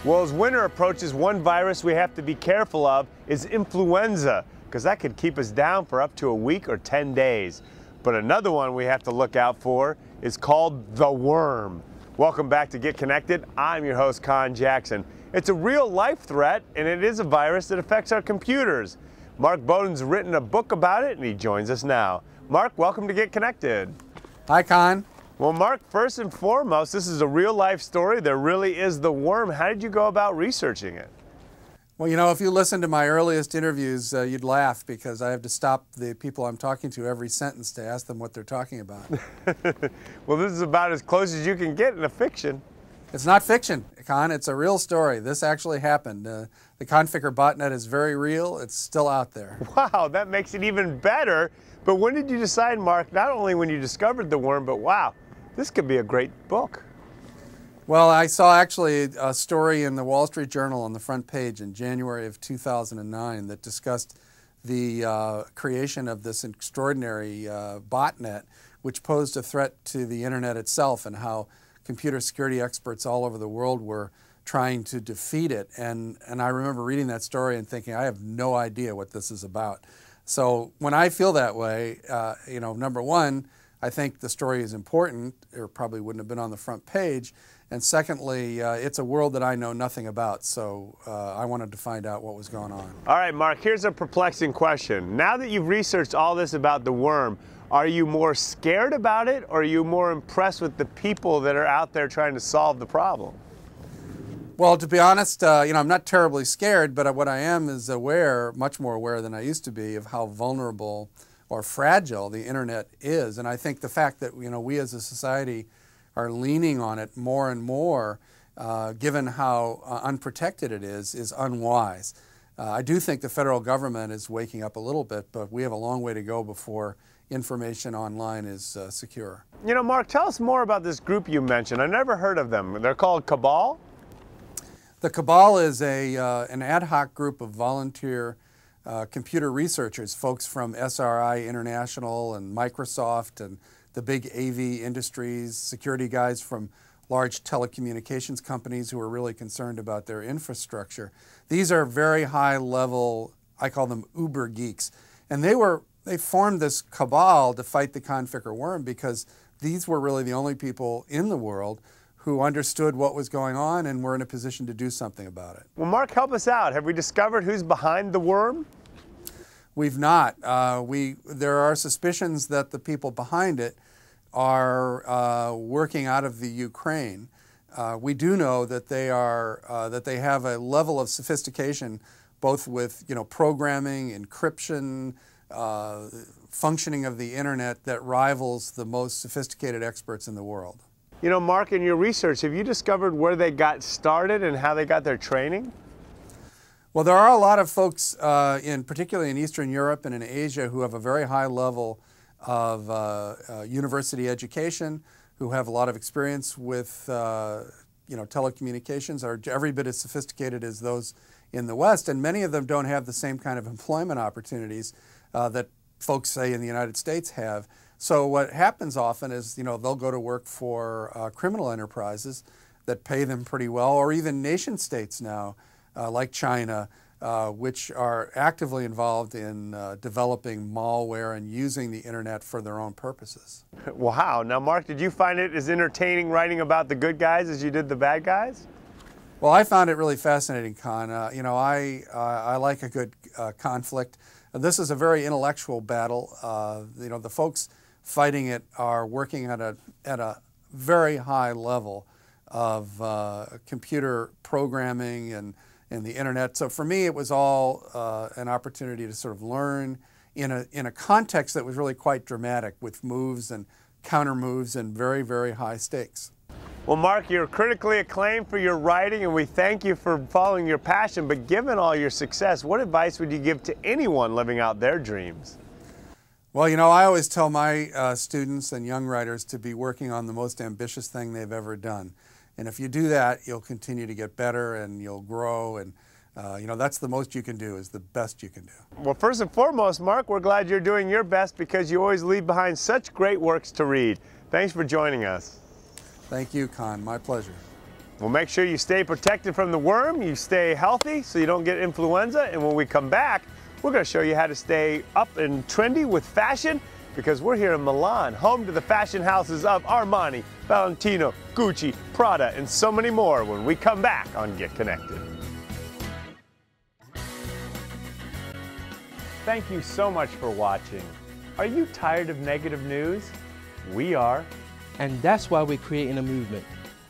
Well, as winter approaches, one virus we have to be careful of is influenza, because that could keep us down for up to a week or 10 days. But another one we have to look out for is called the worm. Welcome back to Get Connected. I'm your host, Con Jackson. It's a real life threat, and it is a virus that affects our computers. Mark Bowden's written a book about it, and he joins us now. Mark, welcome to Get Connected. Hi, Con. Well, Mark, first and foremost, this is a real life story. There really is the worm. How did you go about researching it? Well, you know, if you listen to my earliest interviews, you'd laugh because I have to stop the people I'm talking to every sentence to ask them what they're talking about. Well, this is about as close as you can get in a fiction. It's not fiction, Con. It's a real story. This actually happened. The Conficker botnet is very real. It's still out there. Wow, that makes it even better. But when did you decide, Mark, not only when you discovered the worm, but wow, this could be a great book? Well, I saw actually a story in the Wall Street Journal on the front page in January of 2009 that discussed the creation of this extraordinary botnet, which posed a threat to the internet itself, and how computer security experts all over the world were trying to defeat it. And I remember reading that story and thinking, I have no idea what this is about. So when I feel that way, you know, number one, I think the story is important, or probably wouldn't have been on the front page. And secondly, it's a world that I know nothing about, so I wanted to find out what was going on. All right, Mark, here's a perplexing question. Now that you've researched all this about the worm, are you more scared about it, or are you more impressed with the people that are out there trying to solve the problem? Well, to be honest, you know, I'm not terribly scared, but what I am is aware, much more aware than I used to be, of how vulnerable or fragile the internet is. And I think the fact that, you know, we as a society are leaning on it more and more, given how unprotected it is unwise. I do think the federal government is waking up a little bit, but we have a long way to go before information online is secure. You know, Mark, tell us more about this group you mentioned. I never heard of them. They're called Cabal? The Cabal is an ad hoc group of volunteer computer researchers, folks from SRI International and Microsoft and the big AV industries, security guys from large telecommunications companies who are really concerned about their infrastructure. These are very high level, I call them uber geeks. And they formed this cabal to fight the Conficker worm because these were really the only people in the world who understood what was going on and were in a position to do something about it. Well, Mark, help us out. Have we discovered who's behind the worm? We've not. There are suspicions that the people behind it are working out of the Ukraine. We do know that they have a level of sophistication, both with, you know, programming, encryption, functioning of the internet, that rivals the most sophisticated experts in the world. You know, Mark, in your research, have you discovered where they got started and how they got their training? Well, there are a lot of folks, particularly in Eastern Europe and in Asia, who have a very high level of university education, who have a lot of experience with you know, telecommunications, are every bit as sophisticated as those in the West, and many of them don't have the same kind of employment opportunities that folks, say, in the United States have. So what happens often is, you know, they'll go to work for criminal enterprises that pay them pretty well, or even nation states now, like China, which are actively involved in developing malware and using the internet for their own purposes. Wow. Now, Mark, did you find it as entertaining writing about the good guys as you did the bad guys? Well, I found it really fascinating, Con. You know, I like a good conflict. This is a very intellectual battle. You know, the folks fighting it are working at a very high level of computer programming and the internet. So for me, it was all an opportunity to sort of learn in a context that was really quite dramatic, with moves and counter moves and very, very high stakes. Well, Mark, you're critically acclaimed for your writing, and we thank you for following your passion. But given all your success, what advice would you give to anyone living out their dreams? Well, you know, I always tell my students and young writers to be working on the most ambitious thing they've ever done. And if you do that, you'll continue to get better and you'll grow. And, you know, that's the most you can do, is the best you can do. Well, first and foremost, Mark, we're glad you're doing your best, because you always leave behind such great works to read. Thanks for joining us. Thank you, Con. My pleasure. Well, make sure you stay protected from the worm, you stay healthy so you don't get influenza, and when we come back, we're going to show you how to stay up and trendy with fashion, because we're here in Milan, home to the fashion houses of Armani, Valentino, Gucci, Prada, and so many more when we come back on Get Connected. Thank you so much for watching. Are you tired of negative news? We are. And that's why we're creating a movement.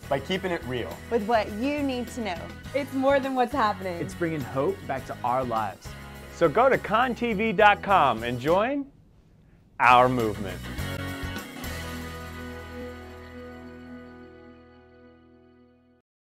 By keeping it real. With what you need to know. It's more than what's happening. It's bringing hope back to our lives. So go to contv.com and join our movement.